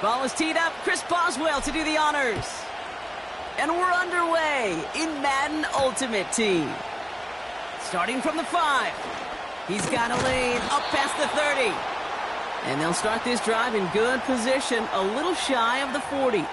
Ball is teed up. Chris Boswell to do the honors. And we're underway in Madden Ultimate Team. Starting from the 5. He's got a lane up past the 30. And they'll start this drive in good position, a little shy of the 40.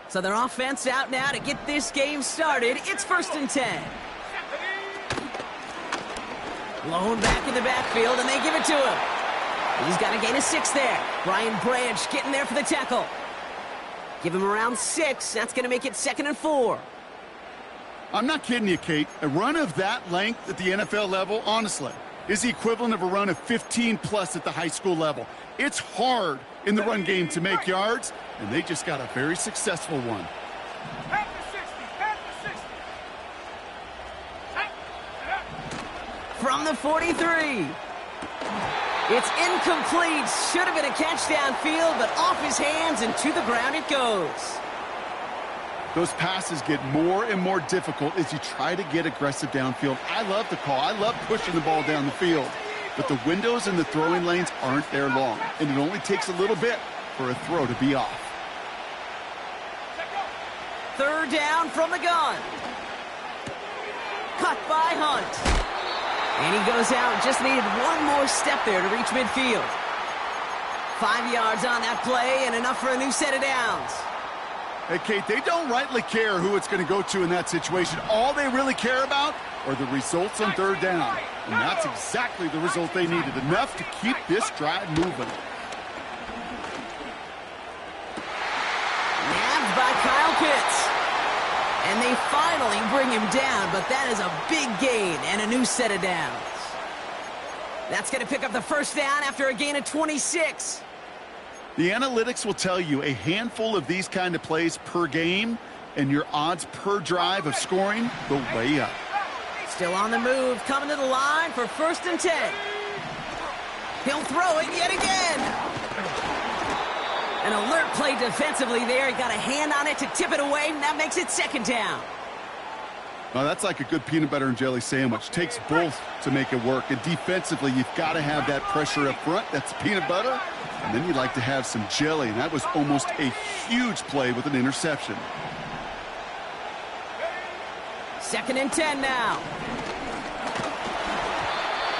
So their offense out now to get this game started. It's 1st and 10. Blown back in the backfield, and they give it to him. He's got a gain of 6 there. Brian Branch getting there for the tackle. Give him around 6. That's going to make it 2nd and 4. I'm not kidding you, Kate. A run of that length at the NFL level, honestly, is the equivalent of a run of 15-plus at the high school level. It's hard in the run game to make yards, and they just got a very successful one. From the 43. It's incomplete. Should have been a catch downfield, but off his hands and to the ground it goes. Those passes get more and more difficult as you try to get aggressive downfield. I love the call. I love pushing the ball down the field. But the windows in the throwing lanes aren't there long, and it only takes a little bit for a throw to be off. 3rd down from the gun. Cut by Hunt. And he goes out. Just needed one more step there to reach midfield. 5 yards on that play and enough for a new set of downs. Hey, Kate, they don't rightly care who it's going to go to in that situation. All they really care about are the results on 3rd down. And that's exactly the result they needed. Enough to keep this drive moving. Nabbed by Kyle Pitts. And they finally bring him down, but that is a big gain and a new set of downs. That's going to pick up the 1st down after a gain of 26. The analytics will tell you a handful of these kind of plays per game, and your odds per drive of scoring go way up. Still on the move, coming to the line for 1st and 10. He'll throw it yet again. An alert play defensively there. He got a hand on it to tip it away, and that makes it 2nd down. Well, that's like a good peanut butter and jelly sandwich. Takes both to make it work. And defensively, you've got to have that pressure up front. That's peanut butter. And then you'd like to have some jelly. And that was almost a huge play with an interception. 2nd and 10 now.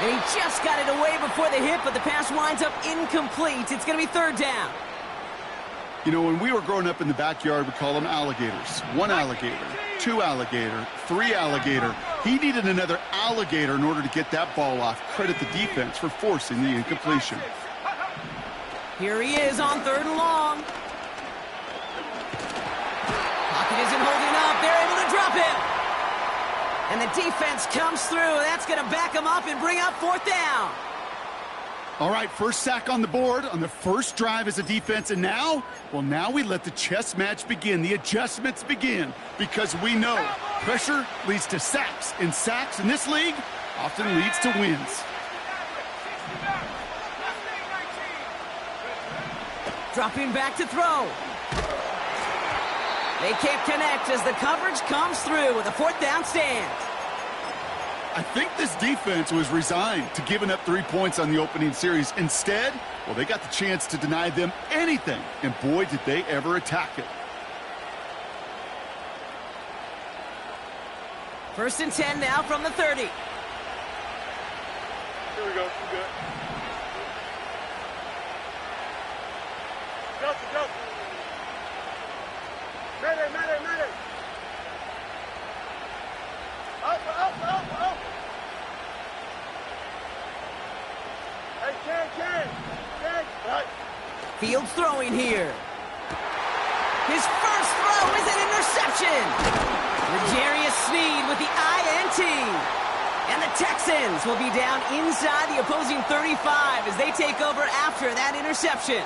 And he just got it away before the hit, but the pass winds up incomplete. It's going to be 3rd down. You know, when we were growing up in the backyard, we call them alligators. 1 alligator, 2 alligator, 3 alligator. He needed another alligator in order to get that ball off. Credit the defense for forcing the incompletion. Here he is on 3rd and long. Pocket isn't holding up. They're able to drop him. And the defense comes through. That's going to back him up and bring up 4th down. All right, 1st sack on the board on the 1st drive as a defense. And now, well, now we let the chess match begin. The adjustments begin because we know pressure leads to sacks. And sacks in this league often leads to wins. Dropping back to throw. They can't connect as the coverage comes through with a 4th down stand. I think this defense was resigned to giving up 3 points on the opening series. Instead, well, they got the chance to deny them anything. And boy, did they ever attack it. 1st and 10 now from the 30. Here we go. Good. Go. Medic. Up. Hey, Ken. Right. Fields throwing here. His first throw is an interception. L'Jarius Sneed with the INT. And the Texans will be down inside the opposing 35 as they take over after that interception.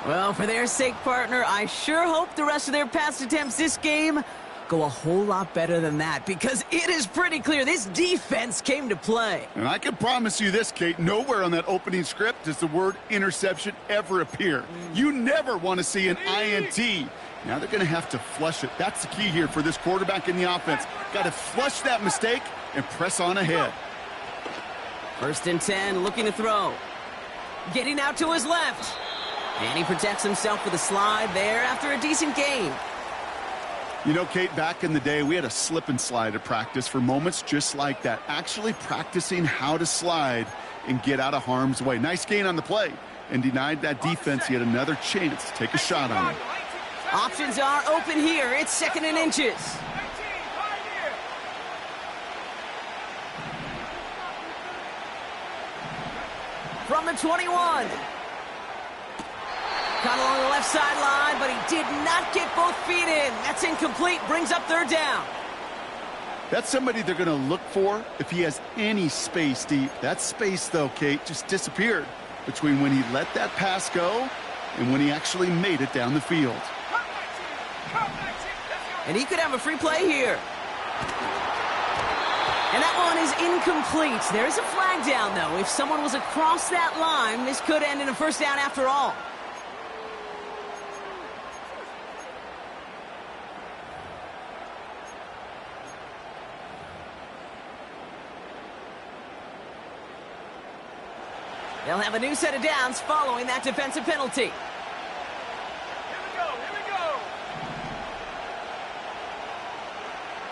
Well, for their sake, partner, I sure hope the rest of their pass attempts this game go a whole lot better than that, because it is pretty clear this defense came to play. And I can promise you this, Kate, nowhere on that opening script does the word interception ever appear. You never want to see an INT. Now they're going to have to flush it. That's the key here for this quarterback in the offense. Got to flush that mistake and press on ahead. 1st and 10, looking to throw. Getting out to his left. And he protects himself with a slide there after a decent gain. You know, Kate, back in the day, we had a slip and slide at practice for moments just like that. Actually practicing how to slide and get out of harm's way. Nice gain on the play, and denied that defense yet another chance to take a shot on him. Options are open here. It's 2nd and inches. From the 21. Caught along the left sideline, but he did not get both feet in. That's incomplete. Brings up 3rd down. That's somebody they're going to look for if he has any space deep. That space, though, Kate, just disappeared between when he let that pass go and when he actually made it down the field. And he could have a free play here. And that one is incomplete. There is a flag down, though. If someone was across that line, this could end in a 1st down after all. They'll have a new set of downs following that defensive penalty. Here we go.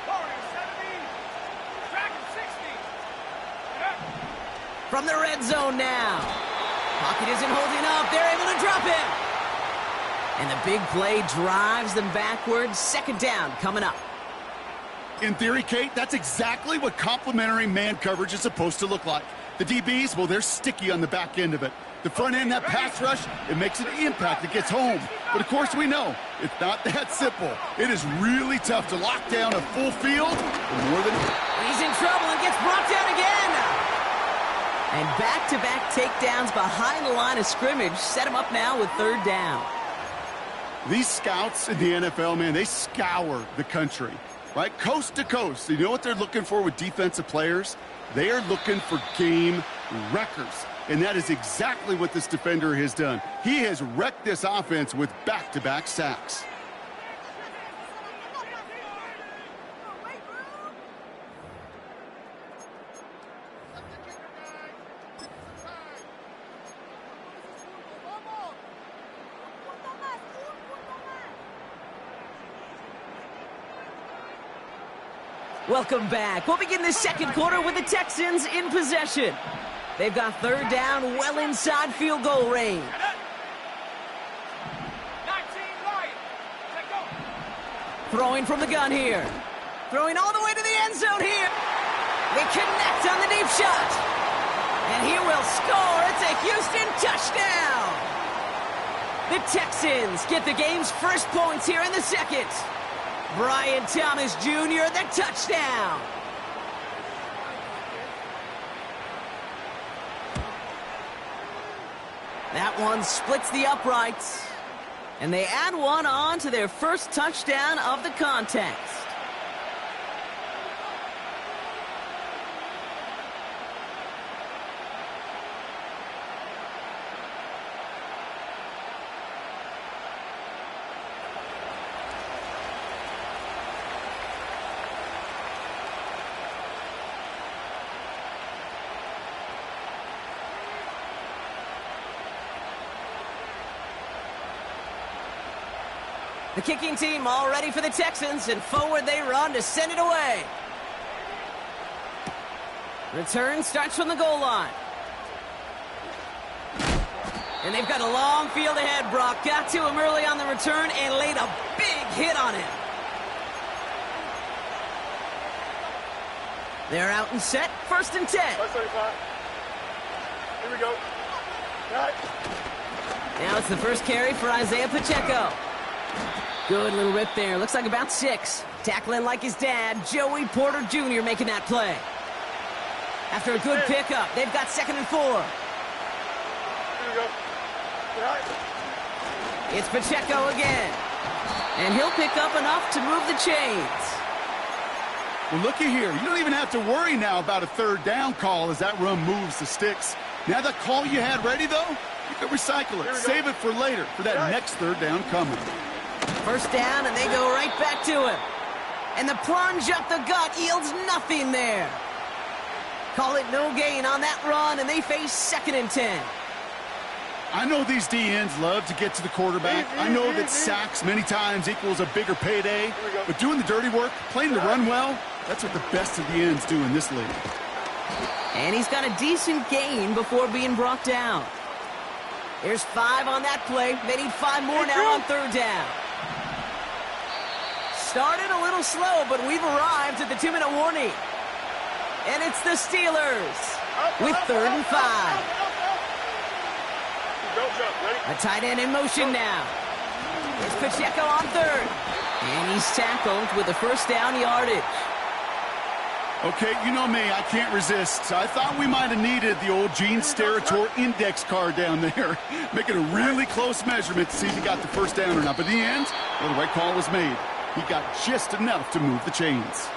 Forward 70. Tracking 60. From the red zone now. Pocket isn't holding up. They're able to drop him. And the big play drives them backwards. 2nd down coming up. In theory, Kate, that's exactly what complementary man coverage is supposed to look like. The DBs, well, they're sticky on the back end of it. The front end, that pass rush, it makes an impact. It gets home. But, of course, we know it's not that simple. It is really tough to lock down a full field for more than... He's in trouble and gets brought down again. And back-to-back takedowns behind the line of scrimmage set him up now with 3rd down. These scouts in the NFL, man, they scour the country, right? Coast to coast. You know what they're looking for with defensive players? They are looking for game wreckers. And that is exactly what this defender has done. He has wrecked this offense with back-to-back sacks. Welcome back. We'll begin the 2nd quarter with the Texans in possession. They've got 3rd down well inside field goal range. 19 right. Go. Throwing from the gun here. Throwing all the way to the end zone here. They connect on the deep shot. And he will score. It's a Houston touchdown. The Texans get the game's first points here in the 2nd. Brian Thomas Jr., the touchdown. That one splits the uprights. And they add one on to their first touchdown of the contest. The kicking team all ready for the Texans, and forward they run to send it away. Return starts from the goal line. And they've got a long field ahead. Brock got to him early on the return and laid a big hit on him. They're out and set. 1st and 10. 135. Here we go. Right. Now it's the first carry for Isaiah Pacheco. Good little rip there. Looks like about 6. Tackling like his dad, Joey Porter Jr. making that play. After a good pickup, they've got 2nd and 4. Here we go. Right. It's Pacheco again. And he'll pick up enough to move the chains. Well, looky here. You don't even have to worry now about a 3rd down call as that run moves the sticks. Now that call you had ready, though, you can recycle it. Save it for later, for that next 3rd down coming. 1st down, and they go right back to him. And the plunge up the gut yields nothing there. Call it no gain on that run, and they face 2nd and 10. I know these DNs love to get to the quarterback. I know that sacks many times equals a bigger payday. But doing the dirty work, playing the run well, that's what the best of the ends do in this league. And he's got a decent gain before being brought down. There's 5 on that play. They need 5 more now on 3rd down. Started a little slow, but we've arrived at the 2-minute warning. And it's the Steelers with 3rd and 5. A tight end in motion now. It's Pacheco on 3rd. And he's tackled with a 1st down yardage. Okay, you know me, I can't resist. I thought we might have needed the old Gene Steratore index card down there. Making a really close measurement to see if he got the 1st down or not. But in the end, well, the right call was made. He got just enough to move the chains.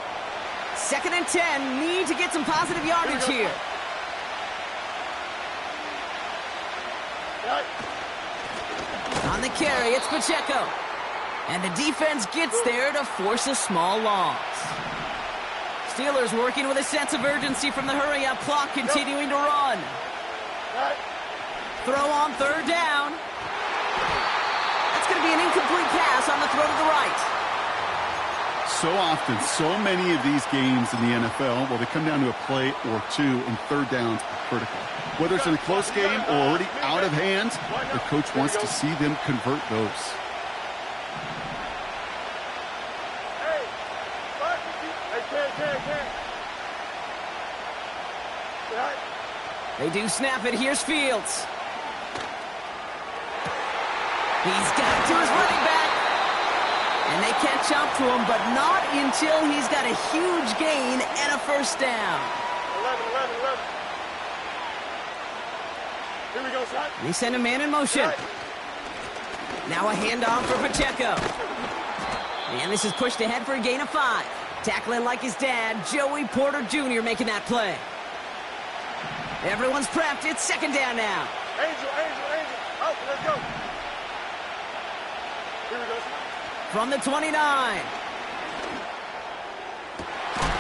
2nd and 10. Need to get some positive yardage here. On the carry, it's Pacheco. And the defense gets there to force a small loss. Steelers working with a sense of urgency from the hurry-up clock, continuing to run. Throw on 3rd down. That's going to be an incomplete pass on the throw to the right. So often, so many of these games in the NFL, well, they come down to a play or two, and 3rd downs are critical. Whether it's in a close game or already out of hand, the coach wants to see them convert those. They do snap it. Here's Fields. He's got it to his running back. And they catch up to him, but not until he's got a huge gain and a 1st down. 11. Here we go, son. They send a man in motion. Now a handoff for Pacheco. And this is pushed ahead for a gain of 5. Tackling like his dad, Joey Porter Jr. making that play. Everyone's prepped. It's 2nd down now. Angel. Out, let's go. Here we go, son. From the 29.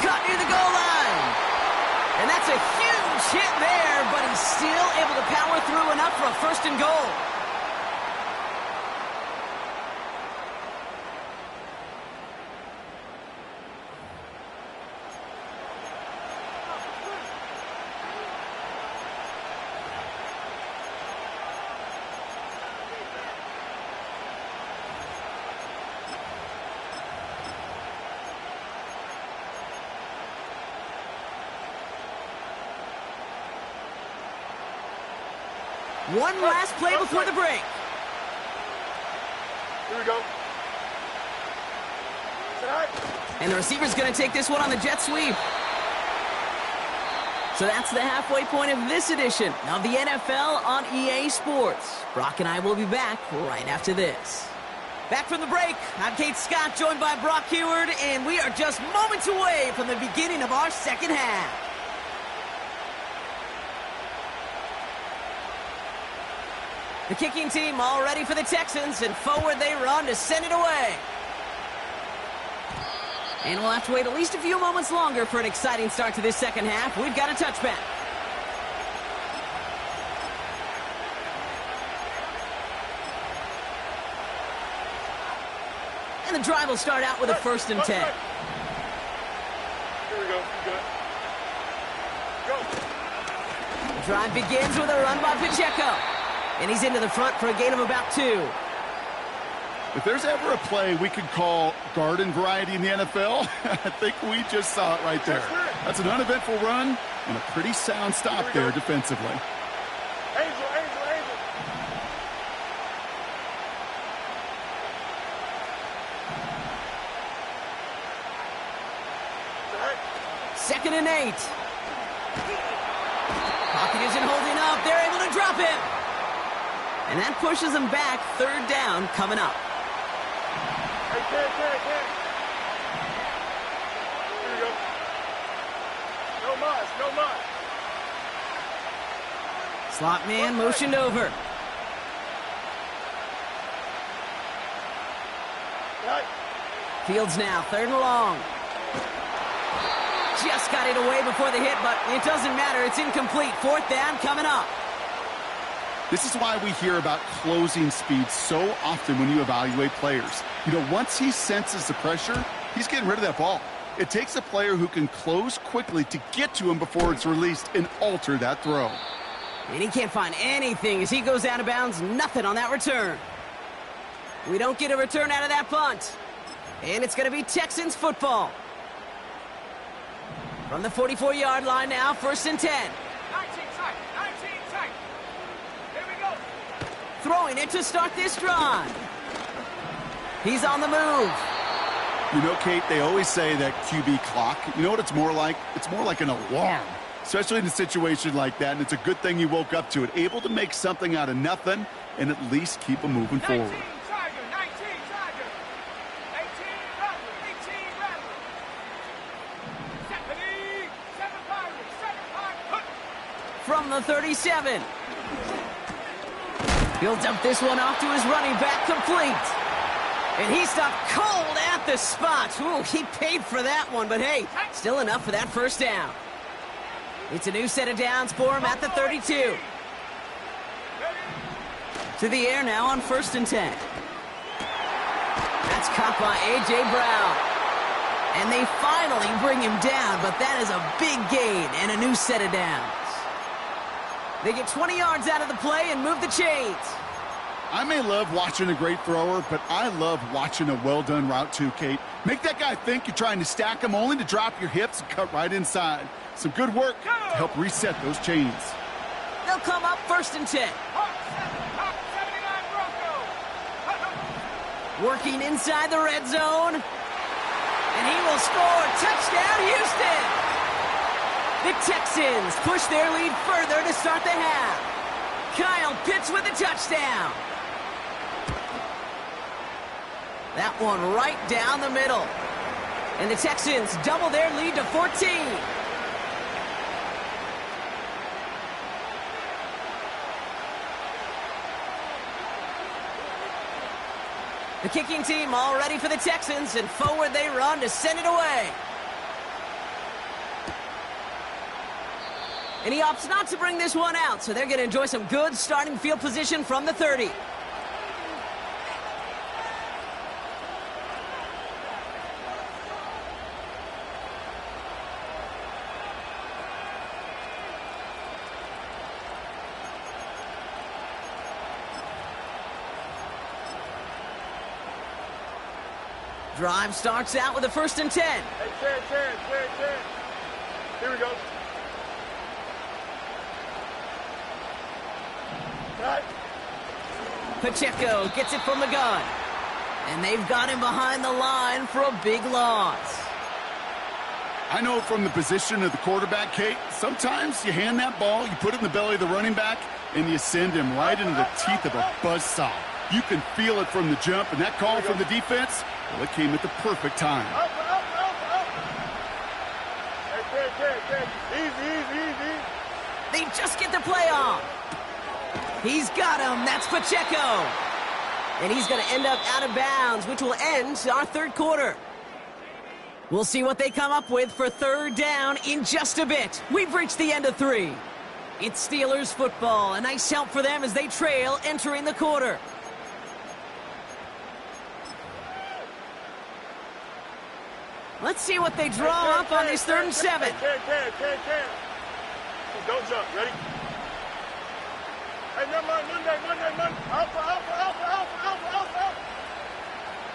Cut near the goal line. And that's a huge hit there, but he's still able to power through enough for a 1st and goal. One last play before the break. Here we go. And the receiver's going to take this one on the jet sweep. So that's the halfway point of this edition of the NFL on EA Sports. Brock and I will be back right after this. Back from the break, I'm Kate Scott, joined by Brock Heward, and we are just moments away from the beginning of our 2nd half. The kicking team all ready for the Texans, and forward they run to send it away. And we'll have to wait at least a few moments longer for an exciting start to this 2nd half. We've got a touchback. And the drive will start out with a 1st and 10. Here we go. Go. The drive begins with a run by Pacheco. And he's into the front for a gain of about 2. If there's ever a play we could call garden variety in the NFL, I think we just saw it right there. That's an uneventful run and a pretty sound stop there defensively. Angel. 2nd and 8. Pocket isn't holding up. They're able to drop him. And that pushes them back. Third down coming up. Hey, Ken. Here we go. No mas, no mas. Slot man motioned over. Right. Fields now, 3rd and long. Just got it away before the hit, but it doesn't matter. It's incomplete. 4th down coming up. This is why we hear about closing speed so often when you evaluate players. You know, once he senses the pressure, he's getting rid of that ball. It takes a player who can close quickly to get to him before it's released and alter that throw. And he can't find anything as he goes out of bounds. Nothing on that return. We don't get a return out of that punt. And it's going to be Texans football. From the 44-yard line now, 1st and 10. 19 tight. Here we go. Throwing it to start this drive. He's on the move. You know, Kate, they always say that QB clock. You know what it's more like? It's more like an alarm, especially in a situation like that, and it's a good thing you woke up to it. Able to make something out of nothing and at least keep them moving forward. 19 Tiger. 18 Rattler. 7 Pirates. From the 37. He'll dump this one off to his running back, complete. And he stopped cold at the spot. Ooh, he paid for that one, but hey, still enough for that 1st down. It's a new set of downs for him at the 32. To the air now on 1st and 10. That's caught by A.J. Brown. And they finally bring him down, but that is a big gain and a new set of downs. They get 20 yards out of the play and move the chains. I may love watching a great thrower, but I love watching a well-done route too, Kate. Make that guy think you're trying to stack him only to drop your hips and cut right inside. Some good work to help reset those chains. They'll come up 1st and 10. Working inside the red zone. And he will score. Touchdown, Houston! The Texans push their lead further to start the half. Kyle Pitts with a touchdown. That one right down the middle. And the Texans double their lead to 14. The kicking team all ready for the Texans, and forward they run to send it away. And he opts not to bring this one out, so they're going to enjoy some good starting field position from the 30. Drive starts out with a 1st and 10. Hey, Ken. Here we go. Right. Pacheco gets it from the gun. And they've got him behind the line for a big loss. I know from the position of the quarterback, Kate, sometimes you hand that ball, you put it in the belly of the running back, and you send him right into the teeth of a buzzsaw. You can feel it from the jump, and that call from the defense, well, it came at the perfect time. Up. Hey, Easy. They just get the play off. He's got him. That's Pacheco. And he's going to end up out of bounds, which will end our 3rd quarter. We'll see what they come up with for 3rd down in just a bit. We've reached the end of 3. It's Steelers football. A nice help for them as they trail entering the quarter. Let's see what they draw up on this 3rd and 7. Can. Don't jump. Ready? Hey, Monday. Alpha.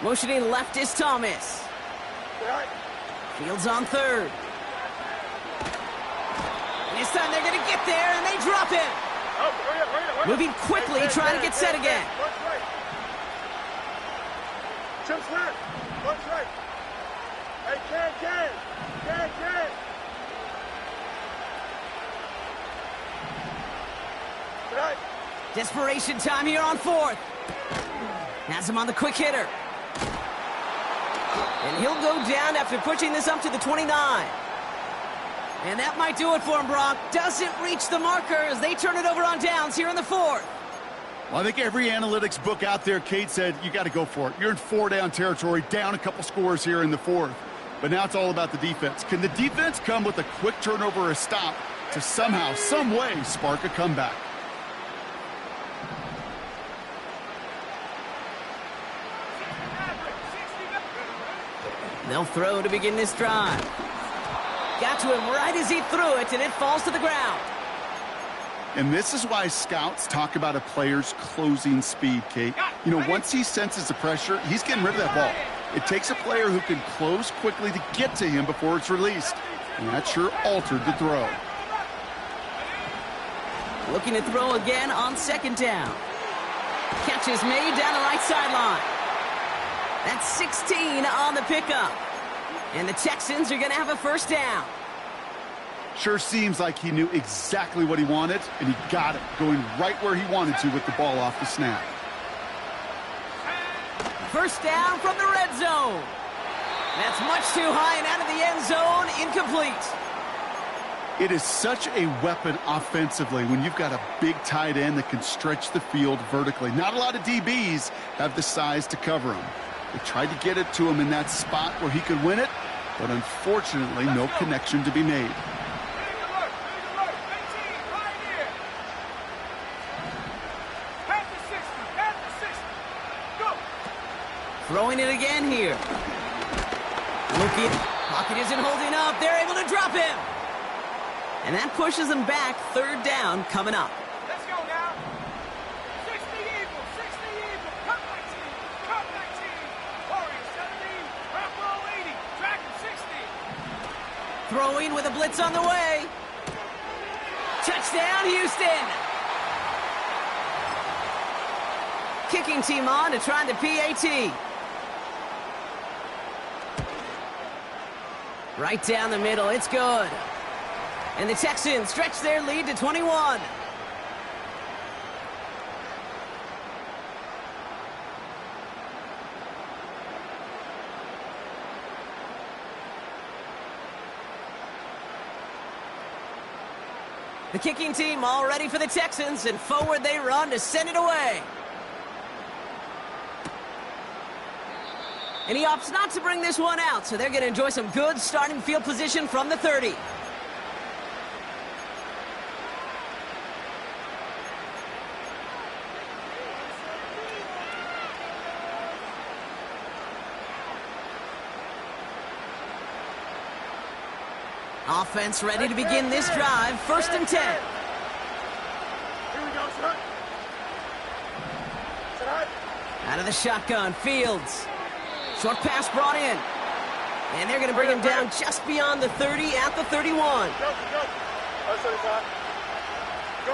Motioning left is Thomas. Right. Fields on 3rd. And this time they're going to get there, and they drop him. Hurry up. Moving quickly, trying to get set again. Watch right. Chip's left. Watch right. Hey, Can. Tonight. Desperation time here on fourth. Has him on the quick hitter. And he'll go down after pushing this up to the 29. And that might do it for him, Brock. Doesn't reach the marker as they turn it over on downs here in the fourth. Well, I think every analytics book out there, Kate, said you got to go for it. You're in 4-down territory, down a couple scores here in the fourth. But now it's all about the defense. Can the defense come with a quick turnover or a stop to somehow, some way, spark a comeback? They'll throw to begin this drive. Got to him right as he threw it, and it falls to the ground. And this is why scouts talk about a player's closing speed, Kate. You know, once he senses the pressure, he's getting rid of that ball. It takes a player who can close quickly to get to him before it's released. And that sure altered the throw. Looking to throw again on second down. Catch is made down the right sideline. That's 16 on the pickup. And the Texans are going to have a first down. Sure seems like he knew exactly what he wanted, and he got it, going right where he wanted to with the ball off the snap. First down from the red zone. That's much too high and out of the end zone, incomplete. It is such a weapon offensively when you've got a big tight end that can stretch the field vertically. Not a lot of DBs have the size to cover him. They tried to get it to him in that spot where he could win it, but unfortunately no connection to be made. Throwing it again here. Looking. Pocket isn't holding up. They're able to drop him. And that pushes them back. Third down coming up. Let's go now. 60 Eagle, 60 Eagle. Cut 19, cut 19. Warriors 17, rock roll 80, Dragon 60. Throwing with a blitz on the way. Touchdown, Houston. Kicking team on to try the PAT. Right down the middle, it's good. And the Texans stretch their lead to 21. The kicking team all ready for the Texans, and forward they run to send it away. And he opts not to bring this one out, so they're going to enjoy some good starting field position from the 30. Offense ready to begin this drive. First and 10. Here we go, son. Tonight. Out of the shotgun, Fields. Short pass brought in. And they're going to bring him down just beyond the 30 at the 31. Go. That's what it's at. Go.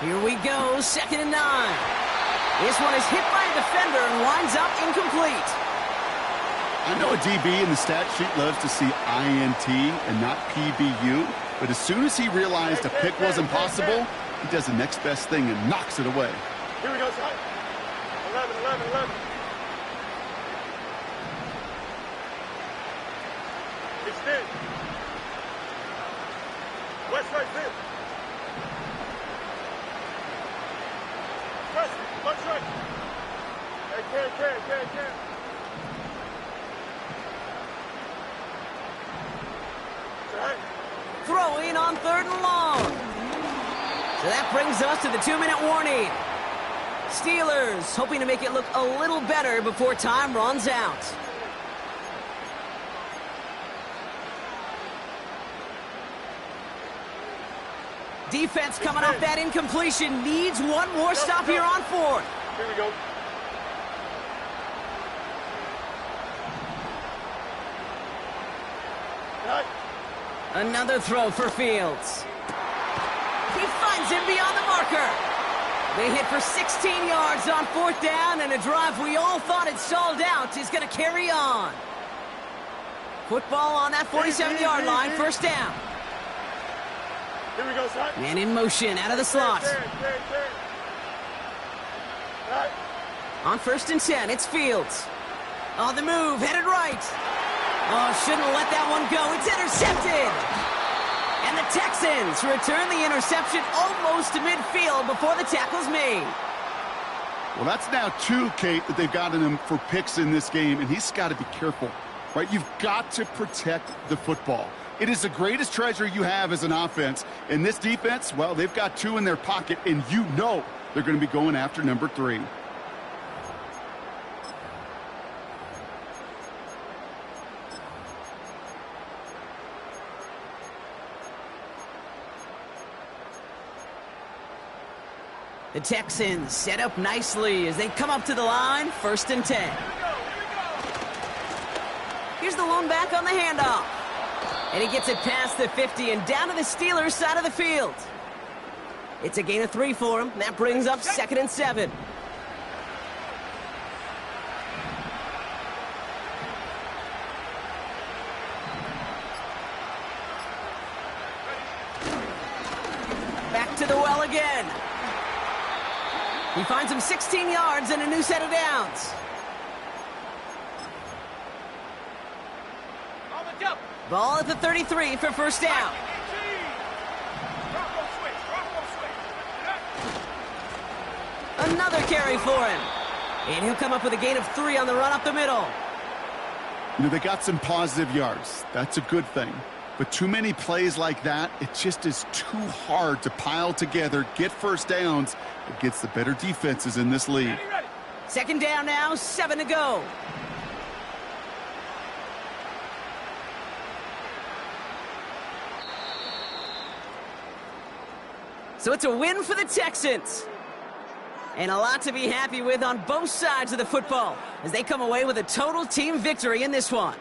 Here we go, 2nd and 9. This one is hit by a defender and winds up incomplete. I know a DB in the stat sheet loves to see INT and not PBU, but as soon as he realized a pick wasn't possible, he does the next best thing and knocks it away. Here we go, son. 11. Extend. West right fit. Press it. Left right. Hey, can. Tonight. Throwing on 3rd and long. So that brings us to the 2-minute warning. Steelers hoping to make it look a little better before time runs out. Defense coming off that incompletion needs one more stop here on 4th. Here we go. Tonight. Another throw for Fields. He finds him beyond the marker. They hit for 16 yards on 4th down, and a drive we all thought had stalled out is going to carry on. Football on that 47-yard line, first down. Here we go, son. Man in motion, out of the slot. Right. On 1st and 10, it's Fields. On the move, headed right. Oh, shouldn't let that one go. It's intercepted. And the Texans return the interception almost to midfield before the tackle's made. Well, that's now 2, Kate, that they've gotten him for picks in this game, and he's got to be careful, right? You've got to protect the football. It is the greatest treasure you have as an offense. And this defense, well, they've got 2 in their pocket, and you know they're going to be going after number 3. The Texans set up nicely as they come up to the line, 1st and 10. Here's the lone back on the handoff. And he gets it past the 50 and down to the Steelers' side of the field. It's a gain of 3 for him. That brings up 2nd and 7. Back to the well again. He finds him 16 yards and a new set of downs. On the jump. Ball at the 33 for 1st down. Another carry for him. And he'll come up with a gain of 3 on the run up the middle. You know, they got some positive yards. That's a good thing. But too many plays like that, it just is too hard to pile together, get 1st downs against the better defenses in this league. 2nd down now, 7 to go. So it's a win for the Texans. And a lot to be happy with on both sides of the football as they come away with a total team victory in this one.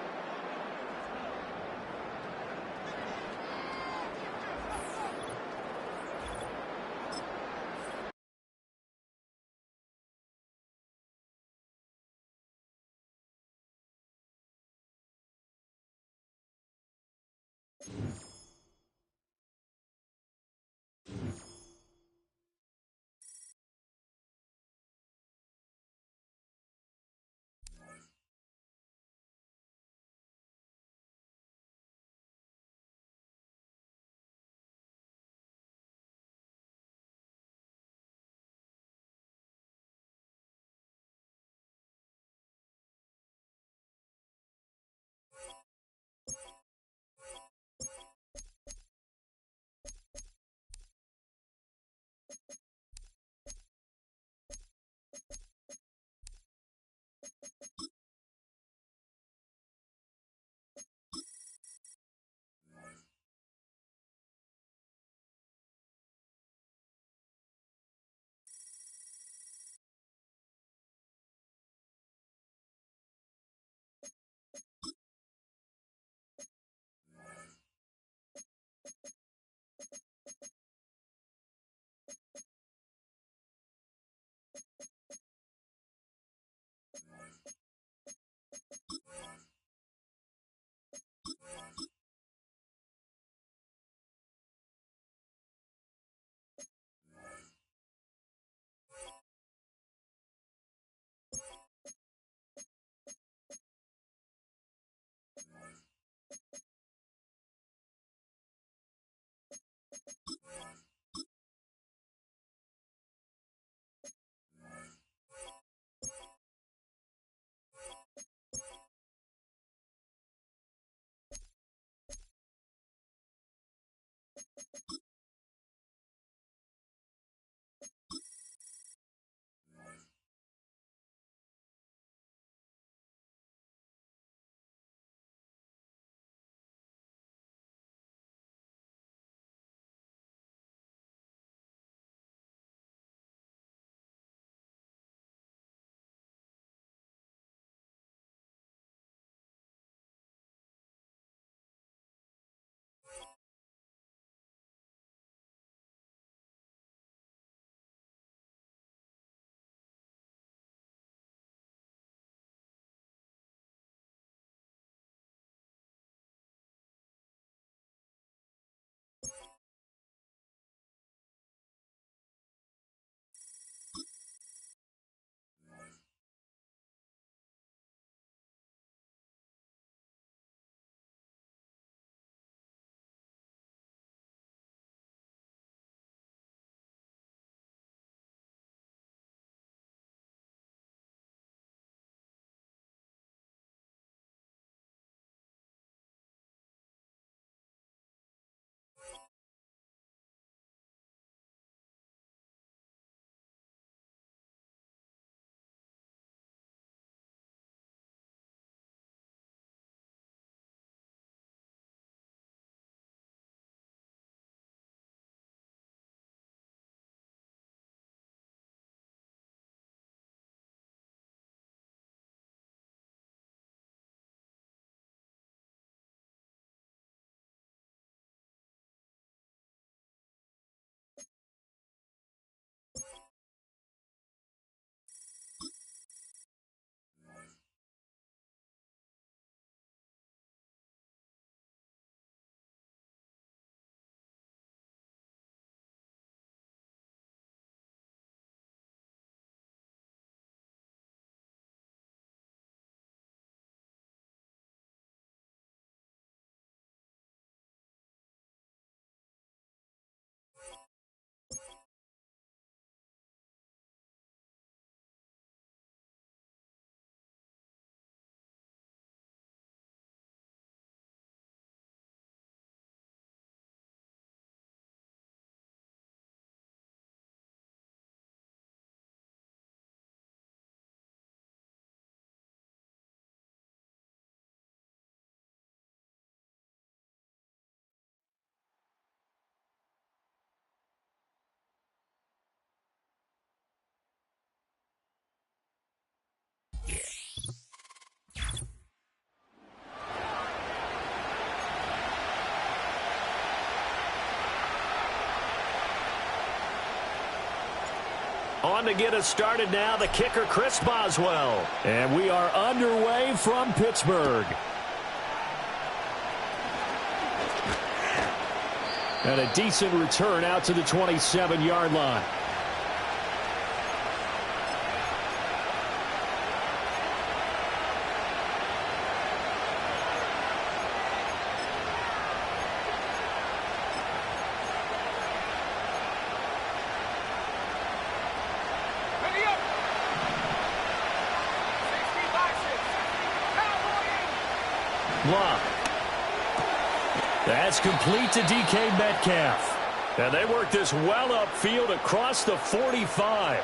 On to get us started now, the kicker, Chris Boswell. And we are underway from Pittsburgh. And a decent return out to the 27-yard line. That's complete to DK Metcalf. And they work this well upfield across the 45.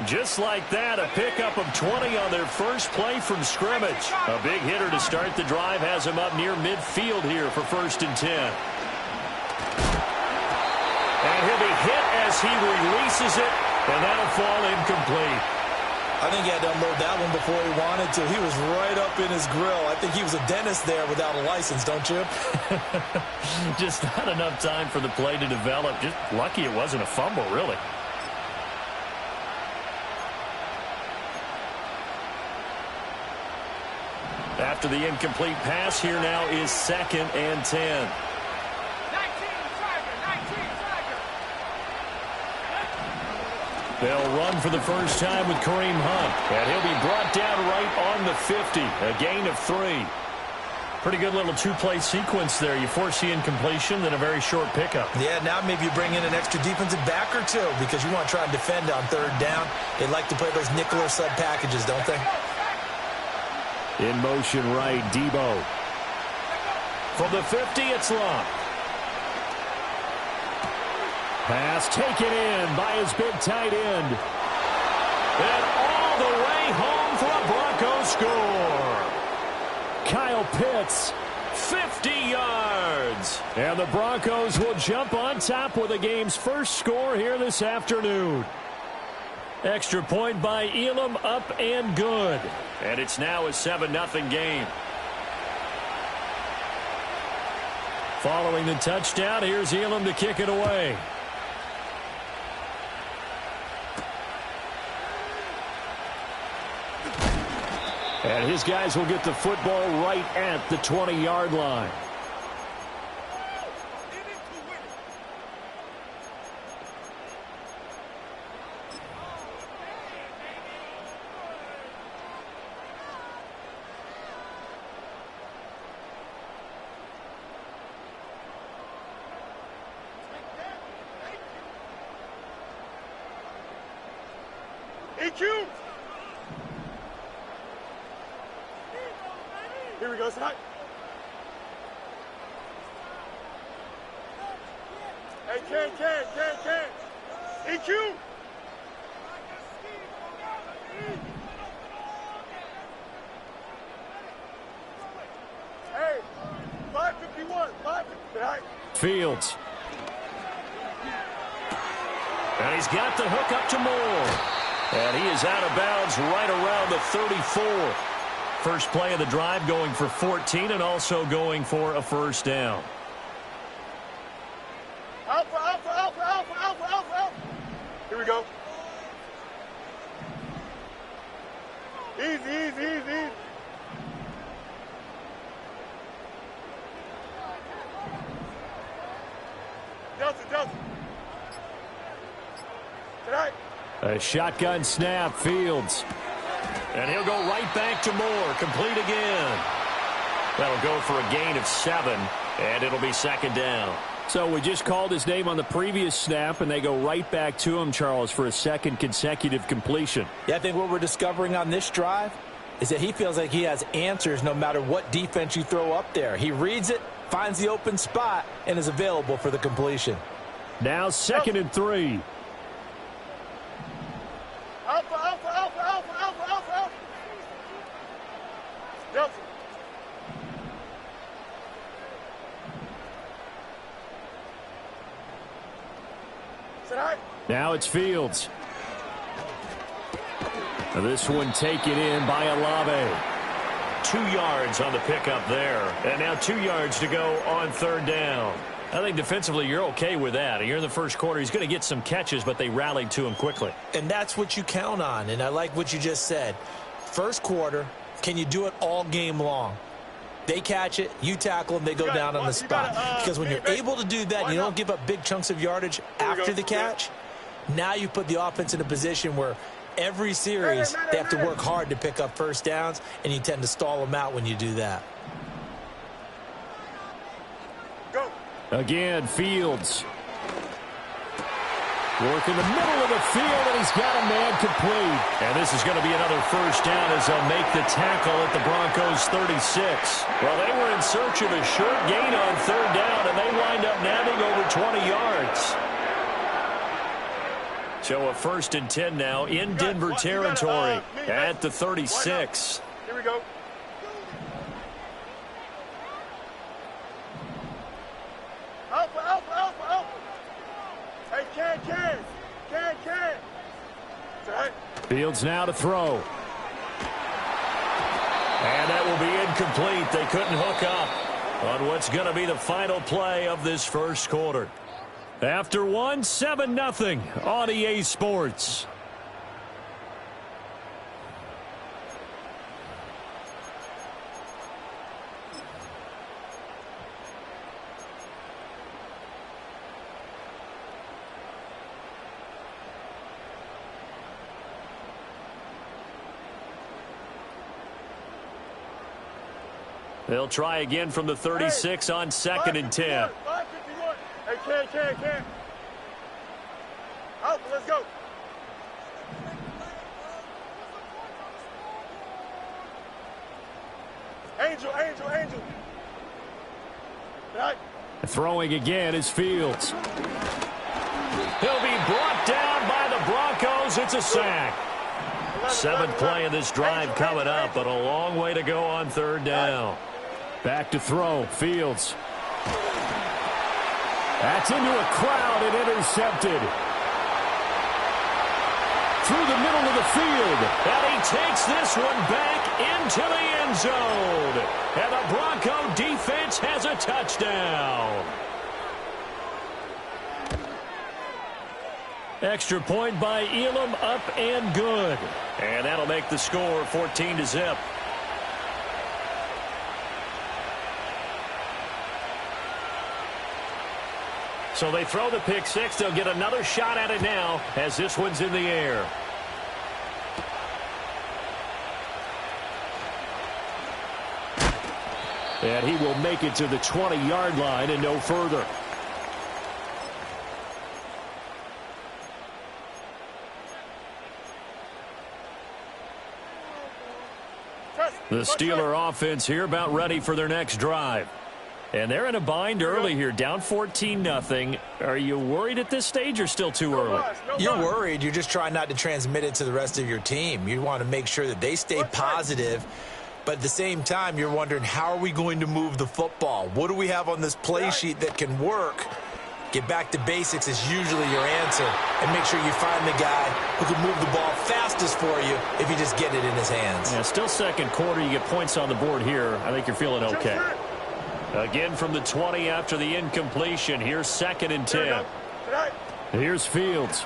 Just like that, a pickup of 20 on their first play from scrimmage. A big hitter to start the drive has him up near midfield here for 1st and 10. And he'll be hit as he releases it, and that'll fall incomplete. I think he had to unload that one before he wanted to. He was right up in his grill. I think he was a dentist there without a license, don't you? Just not enough time for the play to develop. Just lucky it wasn't a fumble, really. After the incomplete pass, here now is 2nd and 10. They'll run for the first time with Kareem Hunt. And he'll be brought down right on the 50. A gain of 3. Pretty good little two-play sequence there. You force the incompletion, then a very short pickup. Yeah, now maybe you bring in an extra defensive back or two because you want to try and defend on 3rd down. They like to play those nickel or sub packages, don't they? In motion right, Debo. From the 50, it's Long. Pass taken in by his big tight end. And all the way home for a Broncos score. Kyle Pitts, 50 yards. And the Broncos will jump on top with the game's first score here this afternoon. Extra point by Elam, up and good. And it's now a 7-0 game. Following the touchdown, here's Elam to kick it away. And his guys will get the football right at the 20-yard line. EQ! Here we go, side. Hey, Ken. EQ! Hey, 551, 551. Fields. And he's got the hook up to Moore. And he is out of bounds right around the 34. First play of the drive going for 14 and also going for a first down. Alpha. Here we go. Easy. Delta. Tonight. A shotgun snap, Fields. And he'll go right back to Moore. Complete again. That'll go for a gain of 7, and it'll be 2nd down. So we just called his name on the previous snap, and they go right back to him, Charles, for a 2nd consecutive completion. Yeah, I think what we're discovering on this drive is that he feels like he has answers no matter what defense you throw up there. He reads it, finds the open spot, and is available for the completion. Now 2nd and 3. Alpha. Delta. Now it's Fields. This one taken in by Olave. 2 yards on the pickup there. And now 2 yards to go on 3rd down. I think defensively you're okay with that. You're in the first quarter. He's going to get some catches, but they rallied to him quickly. And that's what you count on, and I like what you just said. First quarter, can you do it all game long? They catch it, you tackle them, they go down on the spot. Because when you're able to do that and you don't give up big chunks of yardage after the catch, now you put the offense in a position where every series they have to work hard to pick up first downs, and you tend to stall them out when you do that. Again, Fields. Work in the middle of the field, and he's got a man complete. And this is going to be another first down as they'll make the tackle at the Broncos' 36. Well, they were in search of a short gain on third down, and they wind up nabbing over 20 yards. So a 1st and 10 now in Denver territory at the 36. Here we go. Alpha. Hey, can. Fields now to throw. And that will be incomplete. They couldn't hook up on what's going to be the final play of this first quarter. After 7-0 on EA Sports. They'll try again from the 36 on 2nd and 10. 551. Hey, can. Alpha, let's go. Angel. Right. Throwing again is Fields. He'll be brought down by the Broncos. It's a sack. 7th play of this drive coming up, but a long way to go on third down. Back to throw. Fields. That's into a crowd and intercepted. Through the middle of the field. And he takes this one back into the end zone. And the Bronco defense has a touchdown. Extra point by Elam, up and good. And that'll make the score 14-0. So they throw the pick six. They'll get another shot at it now as this one's in the air. And he will make it to the 20-yard line and no further. The Steeler offense here about ready for their next drive. And they're in a bind early here, down 14-0. Are you worried at this stage or still too early? You're worried. You're just trying not to transmit it to the rest of your team. You want to make sure that they stay positive. But at the same time, you're wondering, how are we going to move the football? What do we have on this play sheet that can work? Get back to basics is usually your answer. And make sure you find the guy who can move the ball fastest for you if you just get it in his hands. Yeah, still second quarter. You get points on the board here. I think you're feeling okay. Again from the 20 after the incompletion. Here's 2nd and 10. Here's Fields.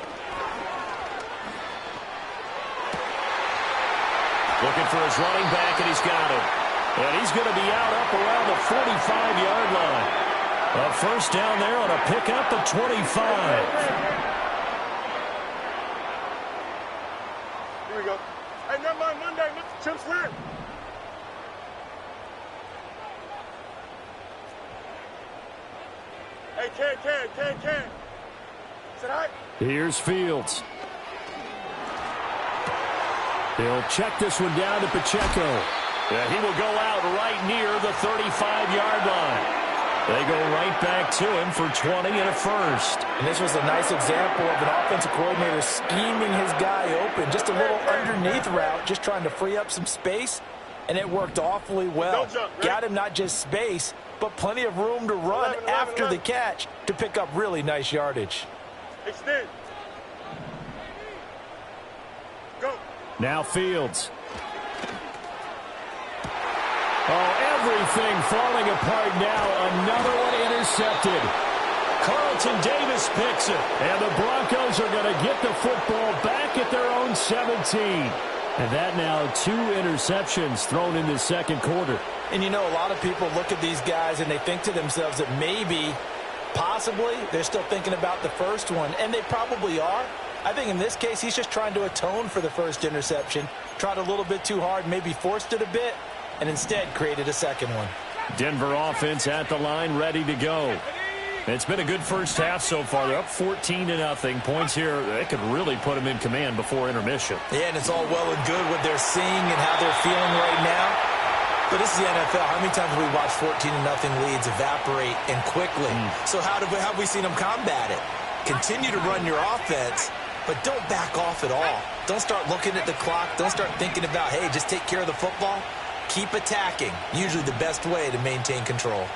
Looking for his running back, and he's got it. And he's going to be out up around the 45-yard line. A first down there on a pickup at 25. Here we go. Hey, never mind Monday. Chips left. Hey, can. Said I. Here's Fields. He'll check this one down to Pacheco. And he will go out right near the 35-yard line. They go right back to him for 20 and a first. And this was a nice example of an offensive coordinator scheming his guy open. Just a little underneath route, just trying to free up some space, and it worked awfully well. Got him not just space, but plenty of room to run after the catch to pick up really nice yardage. Extend. Go. Now Fields. Oh, everything falling apart now. Another one intercepted. Carlton Davis picks it. And the Broncos are going to get the football back at their own 17. And that now 2 interceptions thrown in the second quarter. And you know, a lot of people look at these guys and they think to themselves that maybe, possibly, they're still thinking about the first one. And they probably are. I think in this case, he's just trying to atone for the first interception. Tried a little bit too hard, maybe forced it a bit, and instead created a second one. Denver offense at the line, ready to go. It's been a good first half so far. They're up 14-0. Points here, they could really put them in command before intermission. Yeah, and it's all well and good what they're seeing and how they're feeling right now. But this is the NFL. How many times have we watched 14-0 leads evaporate and quickly? So how have we seen them combat it? Continue to run your offense, but don't back off at all. Don't start looking at the clock. Don't start thinking about, hey, just take care of the football. Keep attacking. Usually the best way to maintain control.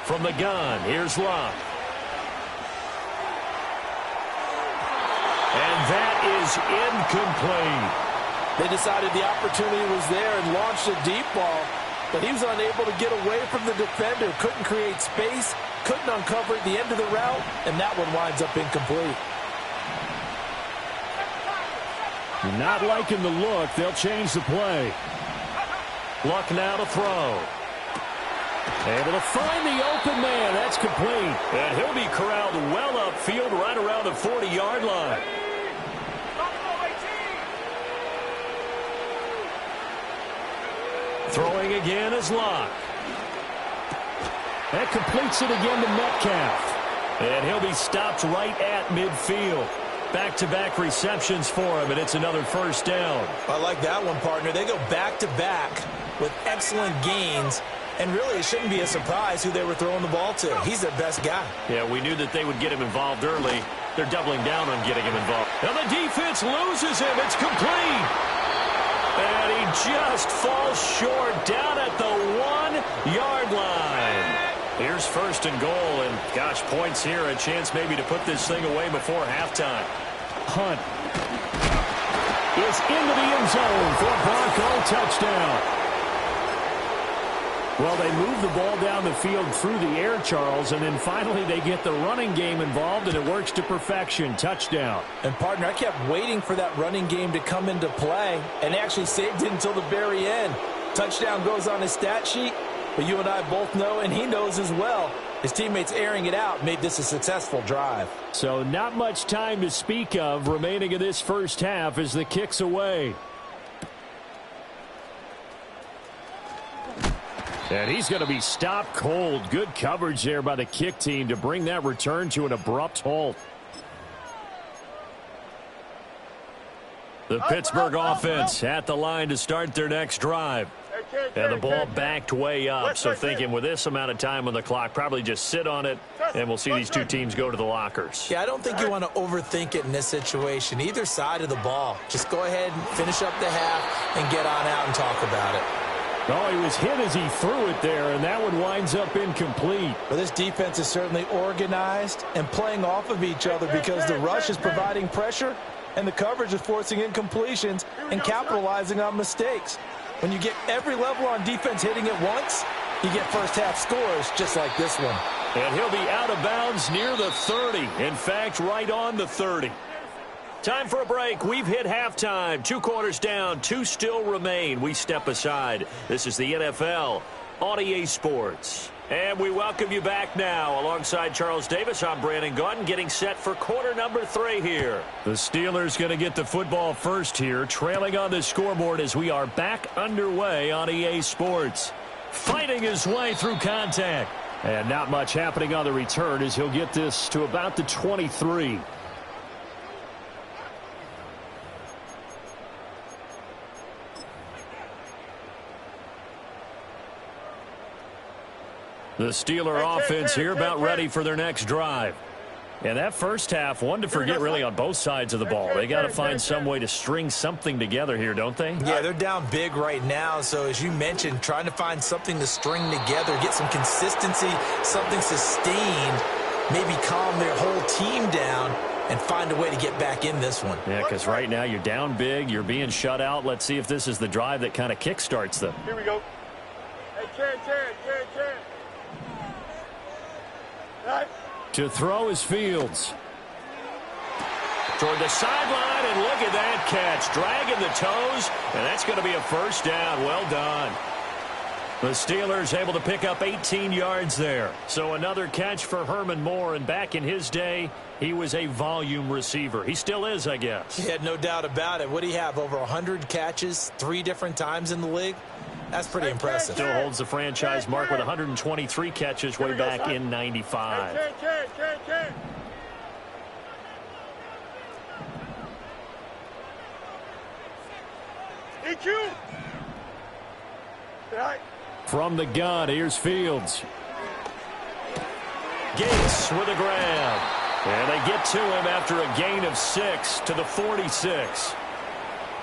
From the gun, here's Love. And that is incomplete. They decided the opportunity was there and launched a deep ball, but he was unable to get away from the defender. Couldn't create space, couldn't uncover at the end of the route, and that one winds up incomplete. Not liking the look. They'll change the play. Luck now to throw. Able to find the open man. That's complete. And he'll be corralled well upfield right around the 40-yard line. Throwing again is Luck. That completes it again to Metcalf. And he'll be stopped right at midfield. Back-to-back receptions for him, and it's another first down. I like that one, partner. They go back-to-back with excellent gains, and really it shouldn't be a surprise who they were throwing the ball to. He's their best guy. Yeah, we knew that they would get him involved early. They're doubling down on getting him involved. And the defense loses him. It's complete. And he just falls short down at the 1-yard line. Here's first and goal, and gosh, points here, a chance maybe to put this thing away before halftime. Hunt is into the end zone for a Bronco touchdown. Well, they move the ball down the field through the air, Charles, and then finally they get the running game involved, and it works to perfection. Touchdown. And, partner, I kept waiting for that running game to come into play, and they actually saved it until the very end. Touchdown goes on his stat sheet, but you and I both know, and he knows as well, his teammates airing it out made this a successful drive. So not much time to speak of remaining in this first half as the kick's away. And he's going to be stopped cold. Good coverage there by the kick team to bring that return to an abrupt halt. The Pittsburgh offense at the line to start their next drive. And the ball backed way up, so thinking with this amount of time on the clock, probably just sit on it, and we'll see these two teams go to the lockers. Yeah, I don't think you want to overthink it in this situation. Either side of the ball. Just go ahead and finish up the half and get on out and talk about it. Oh, he was hit as he threw it there, and that one winds up incomplete. Well, this defense is certainly organized and playing off of each other because the rush is providing pressure and the coverage is forcing incompletions and capitalizing on mistakes. When you get every level on defense hitting it once, you get first-half scores just like this one. And he'll be out of bounds near the 30. In fact, right on the 30. Time for a break. We've hit halftime. 2 quarters down. 2 still remain. We step aside. This is the NFL on EA Sports. And we welcome you back now. Alongside Charles Davis, I'm Brandon Gaudin, getting set for quarter number 3 here. The Steelers going to get the football first here, trailing on the scoreboard as we are back underway on EA Sports. Fighting his way through contact. And not much happening on the return as he'll get this to about the 23. The Steeler offense here about ready for their next drive. And that first half, one to forget really on both sides of the ball. They got to find some way to string something together here, don't they? Yeah, they're down big right now. So as you mentioned, trying to find something to string together, get some consistency, something sustained, maybe calm their whole team down and find a way to get back in this one. Yeah, because right now you're down big, you're being shut out. Let's see if this is the drive that kind of kickstarts them. Here we go. Hey, Ken. Right. To throw is Fields. Toward the sideline, and look at that catch. Dragging the toes, and that's going to be a first down. Well done. The Steelers able to pick up 18 yards there. So another catch for Herman Moore, and back in his day, he was a volume receiver. He still is, I guess. Yeah, no doubt about it. What do you have, over 100 catches 3 different times in the league? That's pretty impressive. Still holds the franchise mark with 123 catches way back in 95. Ken. EQ. Right. From the gun, here's Fields. Gates with a grab. And they get to him after a gain of 6 to the 46.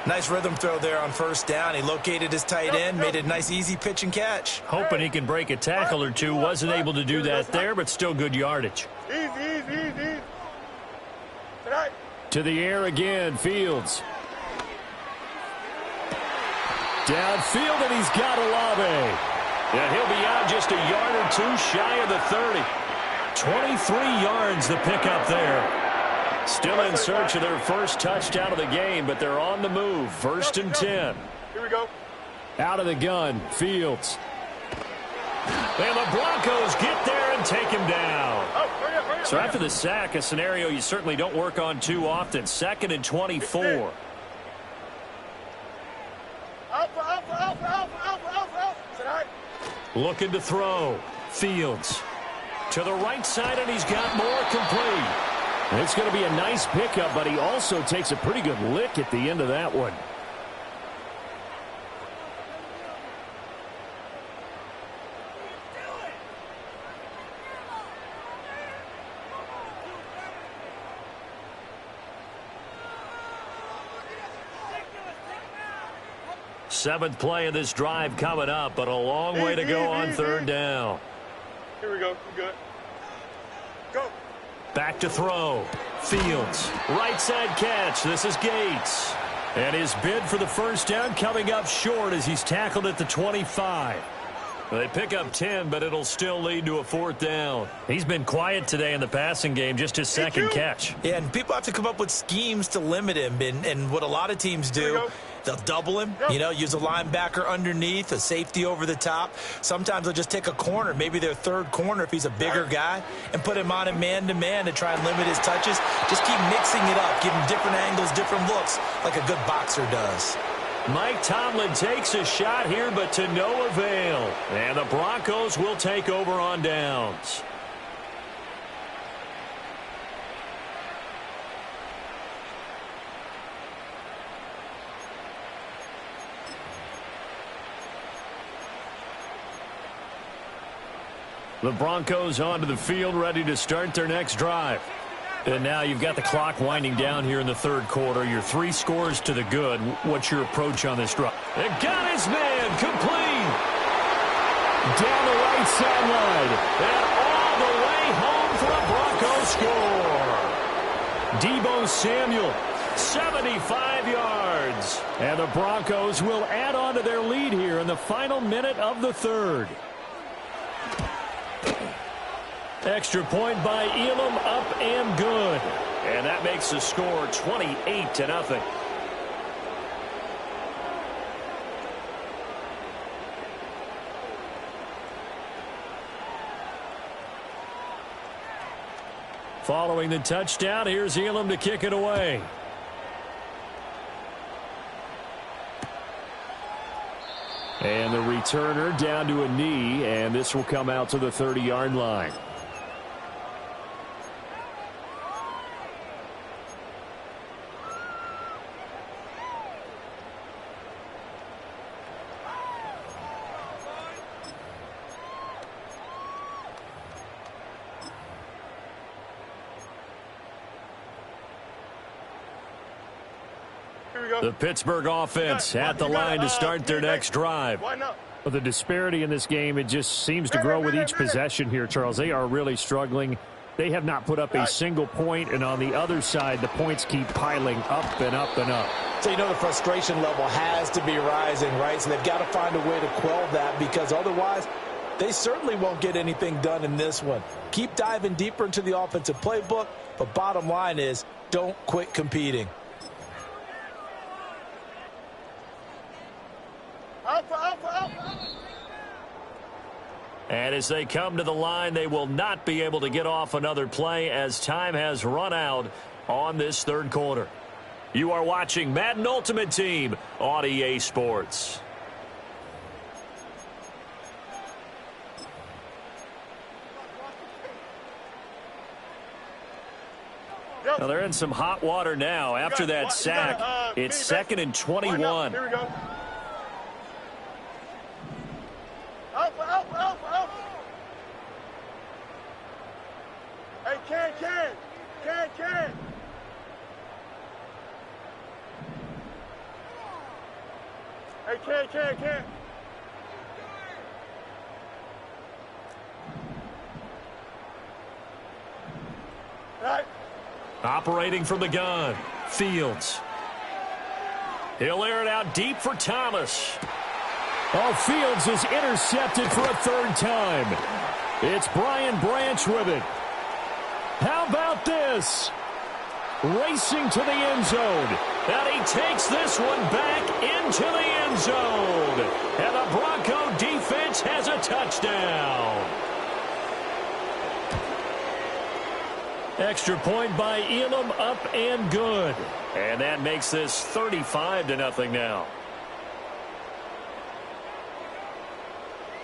Nice rhythm throw there on first down. He located his tight end, made a nice easy pitch and catch. Hoping he can break a tackle or two. Wasn't able to do that there, but still good yardage. Easy. Right. To the air again, Fields. Downfield, and he's got Olave. And he'll be out just a yard or two shy of the 30. 23 yards the pickup there. Still in search of their first touchdown of the game, but they're on the move. 1st and 10. Here we go. Out of the gun, Fields. And the Broncos get there and take him down. Hurry up. So after the sack, a scenario you certainly don't work on too often. 2nd and 24. Alpha. Tonight. Looking to throw. Fields. To the right side, and he's got more complete. And it's going to be a nice pickup, but he also takes a pretty good lick at the end of that one. Seventh play of this drive coming up, but a long way to go on 3rd down. Here we go. We're good. Go. Back to throw. Fields. Right side catch. This is Gates. And his bid for the first down coming up short as he's tackled at the 25. They pick up 10, but it'll still lead to a 4th down. He's been quiet today in the passing game, just his 2nd catch. Yeah, and people have to come up with schemes to limit him. And what a lot of teams do, they'll double him, use a linebacker underneath, a safety over the top. Sometimes they'll just take a corner, maybe their 3rd corner if he's a bigger guy, and put him on a man-to-man to try and limit his touches. Just keep mixing it up, give him different angles, different looks, like a good boxer does. Mike Tomlin takes a shot here, but to no avail. And the Broncos will take over on downs. The Broncos onto the field, ready to start their next drive. And now you've got the clock winding down here in the 3rd quarter. Your 3 scores to the good. What's your approach on this drive? And got his man complete. Down the right sideline. And all the way home for a Broncos score. Deebo Samuel, 75 yards. And the Broncos will add on to their lead here in the final minute of the 3rd. Extra point by Elam, up and good. And that makes the score 28-0. Following the touchdown, here's Elam to kick it away. And the returner down to a knee, and this will come out to the 30-yard line. The Pittsburgh offense at the line to start their next drive. Well, the disparity in this game, it just seems to grow with each possession here, Charles. They are really struggling they have not put up a single point, and on the other side, the points keep piling up and up and up. So you know the frustration level has to be rising, right? So they've got to find a way to quell that, because otherwise they certainly won't get anything done in this one. Keep diving deeper into the offensive playbook, but bottom line is don't quit competing. And as they come to the line, they will not be able to get off another play as time has run out on this third quarter. You are watching Madden Ultimate Team on EA Sports. Now they're in some hot water now. After that sack, it's 2nd and 21. Here we go. Alpha. Hey, Can. Hey, Can. Right. Operating from the gun, Fields. He'll air it out deep for Thomas. Oh, Fields is intercepted for a third time. It's Brian Branch with it. How about this? Racing to the end zone. And he takes this one back into the end zone. And the Bronco defense has a touchdown. Extra point by Elam, up and good. And that makes this 35-0 now.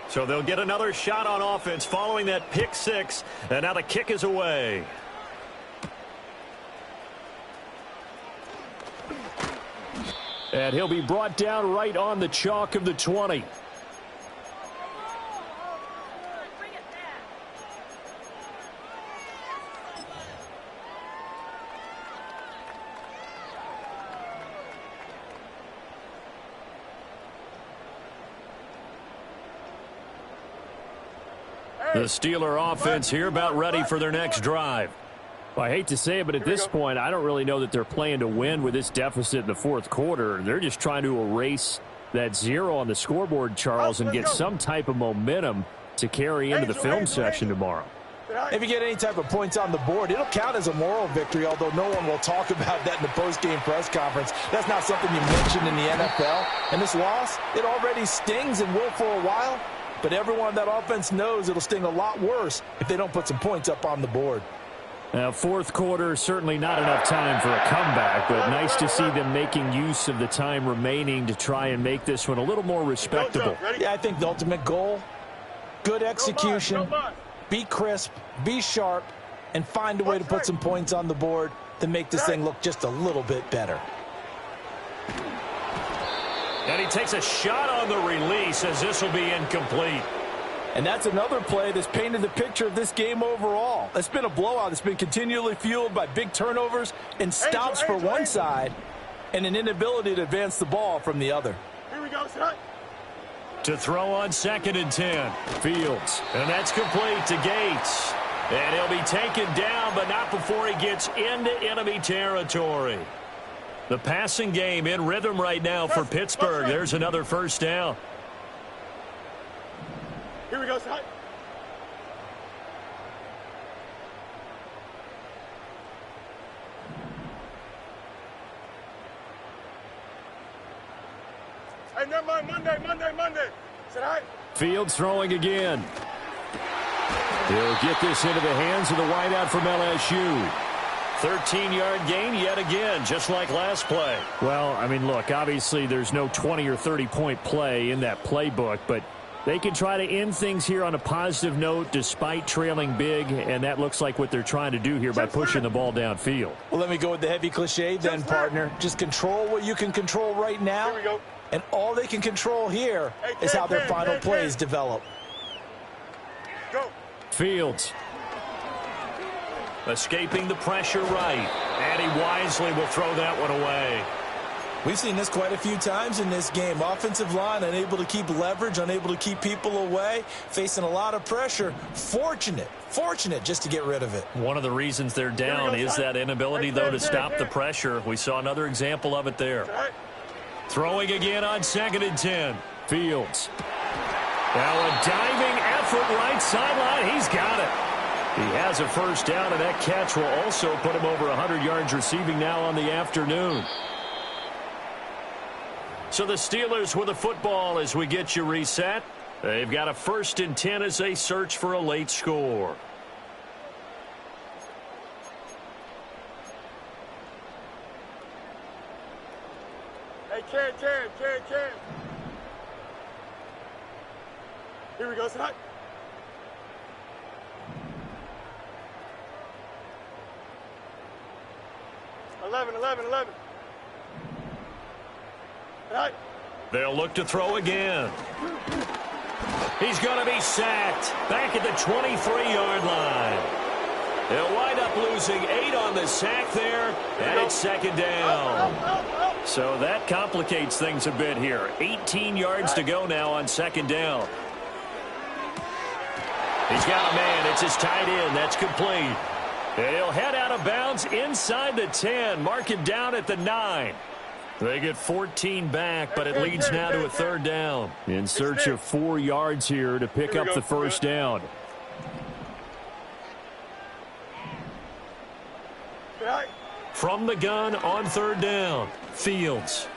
So they'll get another shot on offense following that pick six. And now the kick is away. And he'll be brought down right on the chalk of the 20. The Steeler offense here about ready for their next drive. Well, I hate to say it, but at this point, I don't really know that they're playing to win with this deficit in the fourth quarter. They're just trying to erase that zero on the scoreboard, Charles, and get some type of momentum to carry into the film section tomorrow. If you get any type of points on the board, it'll count as a moral victory, although no one will talk about that in the post-game press conference. That's not something you mentioned in the NFL. And this loss, it already stings and will for a while, but everyone on that offense knows it'll sting a lot worse if they don't put some points up on the board. Now, fourth quarter, certainly not enough time for a comeback, but nice to see them making use of the time remaining to try and make this one a little more respectable. Yeah, I think the ultimate goal, good execution, be crisp, be sharp, and find a way to put some points on the board to make this thing look just a little bit better. And he takes a shot on the release as this will be incomplete. And that's another play that's painted the picture of this game overall. It's been a blowout. It's been continually fueled by big turnovers and stops for one side and an inability to advance the ball from the other. Here we go, son. To throw on 2nd and 10. Fields. And that's complete to Gates. And he'll be taken down, but not before he gets into enemy territory. The passing game in rhythm right now for Pittsburgh. There's another first down. Here we go, son. Hey, never mind. Monday. Said hi. Fields throwing again. He'll get this into the hands of the wideout from LSU. 13-yard gain yet again, just like last play. Well, I mean, look, obviously there's no 20 or 30-point play in that playbook, but they can try to end things here on a positive note despite trailing big, and that looks like what they're trying to do here by pushing the ball downfield. Well, let me go with the heavy cliche then, partner. Just control what you can control right now. Here we go. And all they can control here is how their final plays develop. Go. Fields. Escaping the pressure right. And he wisely will throw that one away. We've seen this quite a few times in this game. Offensive line unable to keep leverage, unable to keep people away, facing a lot of pressure. Fortunate just to get rid of it. One of the reasons they're down is that inability, though, to stop the pressure. We saw another example of it there. Throwing again on 2nd and 10. Fields. Now a diving effort right sideline. He's got it. He has a first down, and that catch will also put him over 100 yards receiving now on the afternoon. So the Steelers with the football as we get you reset. They've got a 1st and 10 as they search for a late score. Hey, Ken. Here we go, son. 11. Right. They'll look to throw again. He's going to be sacked back at the 23-yard line. They'll wind up losing 8 on the sack there, and it's 2nd down. So that complicates things a bit here. 18 yards to go now on 2nd down. He's got a man. It's his tight end. That's complete. He'll head out of bounds inside the 10. Mark him down at the 9. They get 14 back, but it leads now to a 3rd down. In search of 4 yards here to pick up the first down. From the gun on 3rd down. Fields.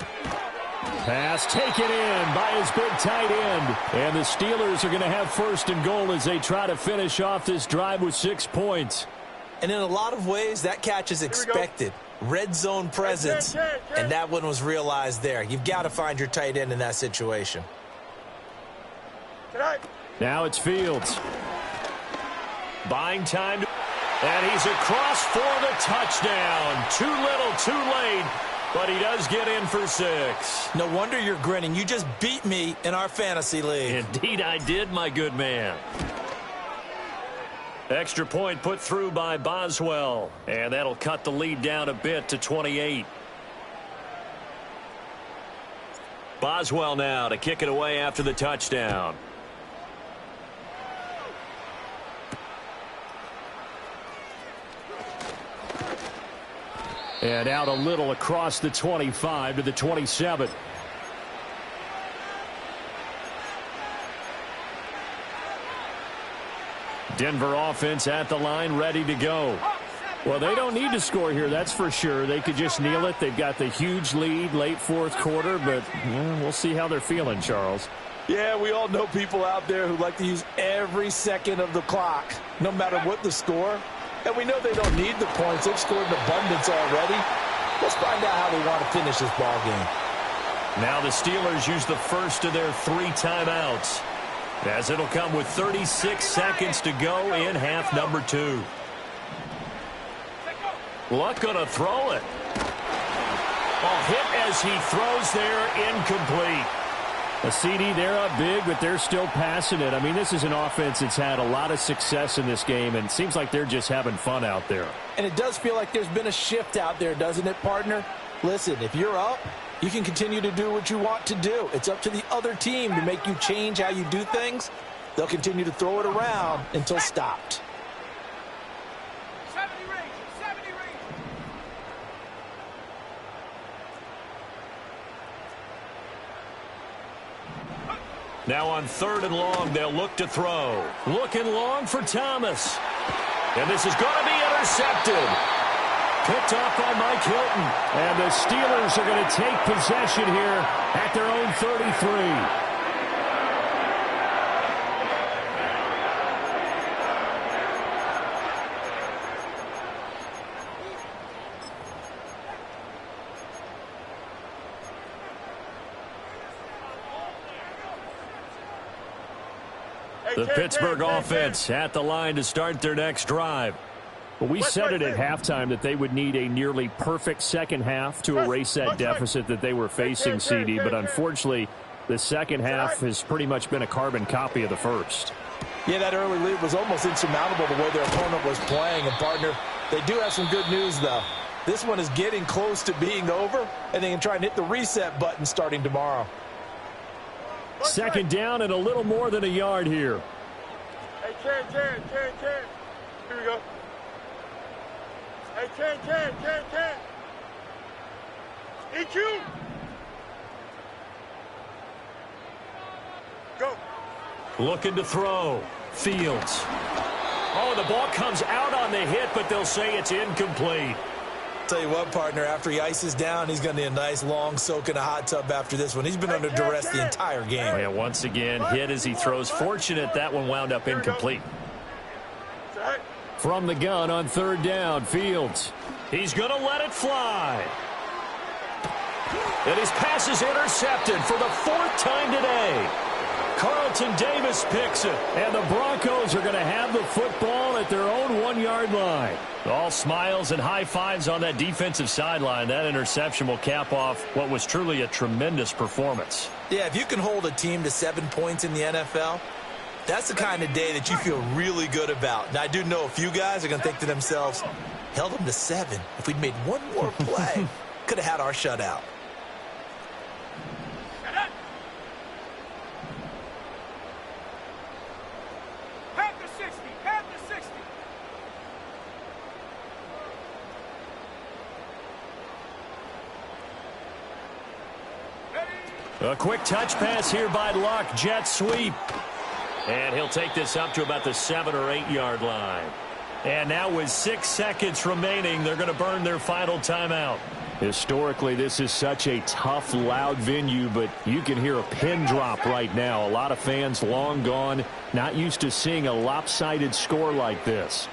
Pass taken in by his big tight end. And the Steelers are going to have 1st and goal as they try to finish off this drive with 6 points. And in a lot of ways, that catch is expected. Red zone presence, and that one was realized there. You've got to find your tight end in that situation. Now it's Fields. Buying time, and he's across for the touchdown. Too little, too late, but he does get in for 6. No wonder you're grinning. You just beat me in our fantasy league. Indeed I did, my good man. Extra point put through by Boswell, and that'll cut the lead down a bit to 28. Boswell now to kick it away after the touchdown. And out a little across the 25 to the 27. Denver offense at the line, ready to go. Well, they don't need to score here, that's for sure. They could just kneel it. They've got the huge lead late 4th quarter, but we'll see how they're feeling, Charles. Yeah, we all know people out there who like to use every second of the clock, no matter what the score. And we know they don't need the points. They've scored in abundance already. Let's find out how they want to finish this ball game. Now the Steelers use the first of their 3 timeouts, as it'll come with 36 seconds to go in half number 2. Luck gonna throw it. Oh, hit as he throws there, incomplete. A CD, they're up big, but they're still passing it. I mean, this is an offense that's had a lot of success in this game, and it seems like they're just having fun out there. And it does feel like there's been a shift out there, doesn't it, partner? Listen, if you're up, you can continue to do what you want to do. It's up to the other team to make you change how you do things. They'll continue to throw it around until stopped. 70 range. Now on 3rd and long, they'll look to throw. Looking long for Thomas. And this is going to be intercepted. Picked off by Mike Hilton. And the Steelers are going to take possession here at their own 33. The Pittsburgh offense at the line to start their next drive. Well, we said it at halftime that they would need a nearly perfect second half to erase that deficit that they were facing, CD. But unfortunately, the second half has pretty much been a carbon copy of the first. Yeah, that early lead was almost insurmountable the way their opponent was playing. And, partner, they do have some good news, though. This one is getting close to being over, and they can try and hit the reset button starting tomorrow. Second down and a little more than a yard here. Hey, Ken. Here we go. Hey, Ken. EQ. Go. Looking to throw. Fields. Oh, the ball comes out on the hit, but they'll say it's incomplete. Tell you what, partner, after he ices down, he's going to need a nice long soak in a hot tub after this one. He's been under duress the entire game. Yeah, once again, hit as he throws. Fortunate that one wound up incomplete. From the gun on third down, Fields. He's going to let it fly. And his pass is intercepted for the fourth time today. Carlton Davis picks it, and the Broncos are going to have the football at their own 1-yard line. All smiles and high fives on that defensive sideline. That interception will cap off what was truly a tremendous performance. Yeah, if you can hold a team to 7 points in the NFL, that's the kind of day that you feel really good about. Now, I do know a few guys are going to think to themselves, held them to 7. If we'd made one more play, could have had our shutout. A quick touch pass here by Luck. Jet sweep. And he'll take this up to about the 7 or 8 yard line. And now with 6 seconds remaining, they're going to burn their final timeout. Historically, this is such a tough, loud venue, but you can hear a pin drop right now. A lot of fans long gone, not used to seeing a lopsided score like this.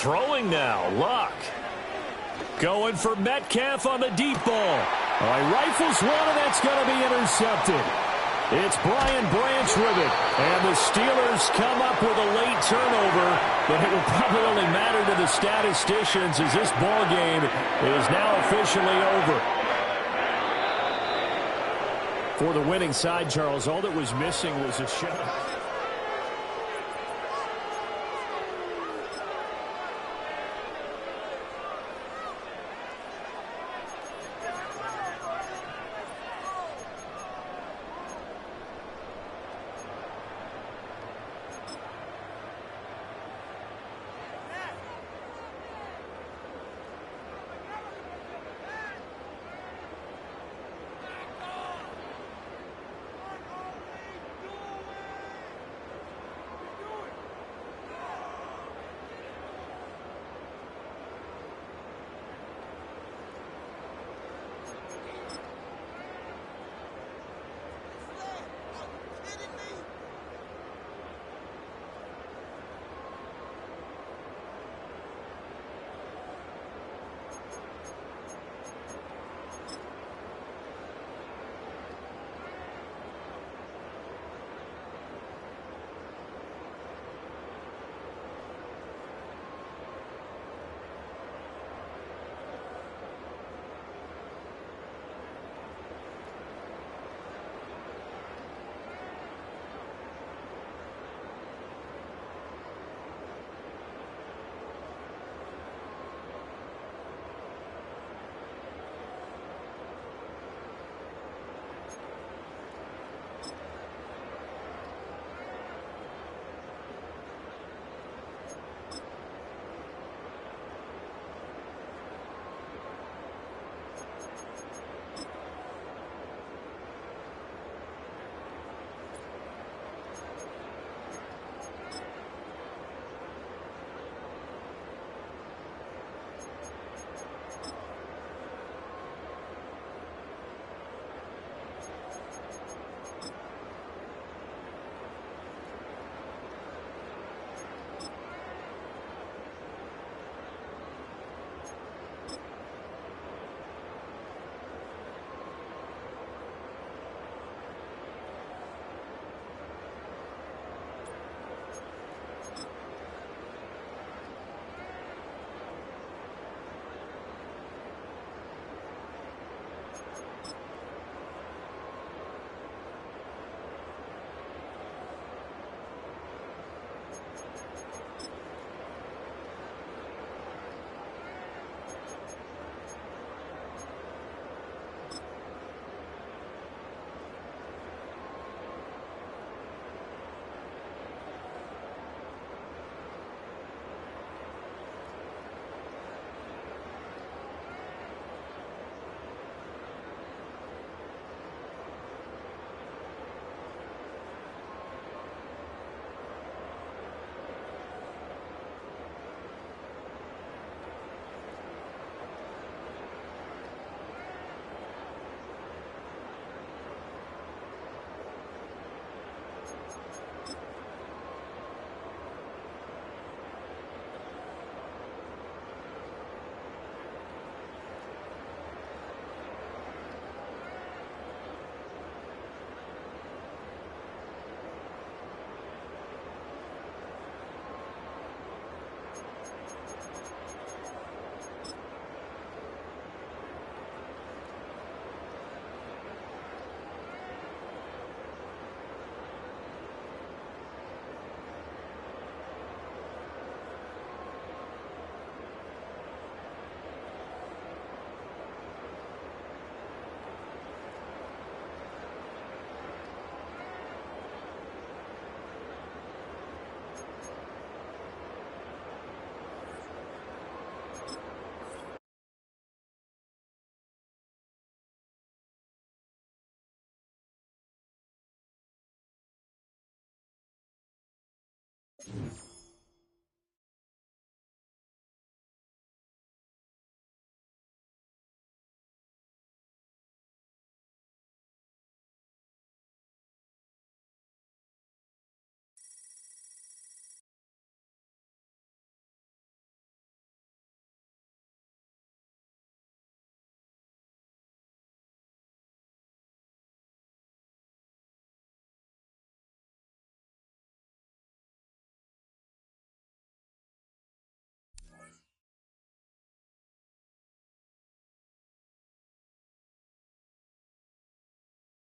Throwing now, Luck. Going for Metcalf on the deep ball. He rifles one, and that's going to be intercepted. It's Brian Branch with it. And the Steelers come up with a late turnover, but it will probably only matter to the statisticians as this ball game is now officially over. For the winning side, Charles, all that was missing was a shot.